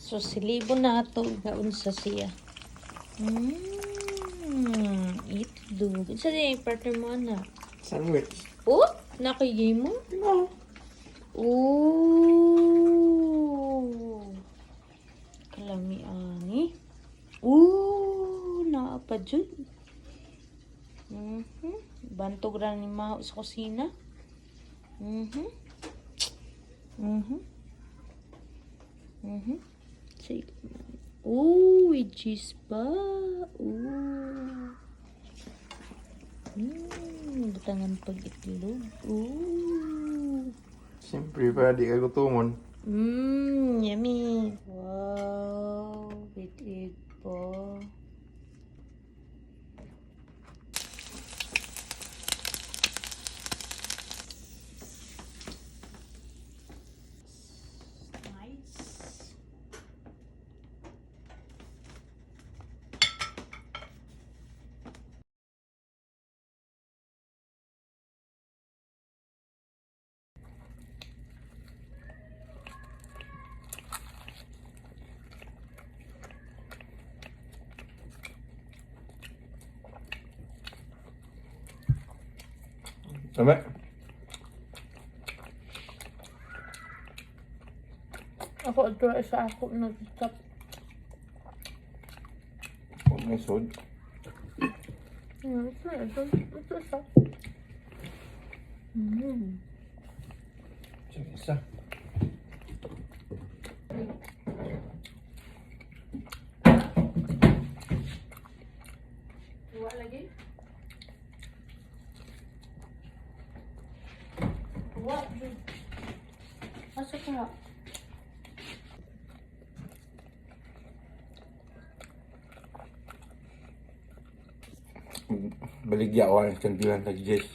So, silibo na ito. Gaon sa siya. Itlog. Isa din yung partner mo, anak. Sandwich. Oh, nakigay mo? No. Oh. Kalami, ani. Oh, naapa dyan. Bantog rin ni Maho sa kusina. Sige. Oh, with cheese pa. Oh. Butangan pag itlog. Oh. Siyempre pa, di ka gutumon. Yummy. Wow, with egg pa. Tama? Ako ito sa ako nag-stop. Huwag may sod. Ito sa. Sige, isa. Iwa lagi? Iwa. Asa ka? Baligya ko ang Cantilan tag Jess.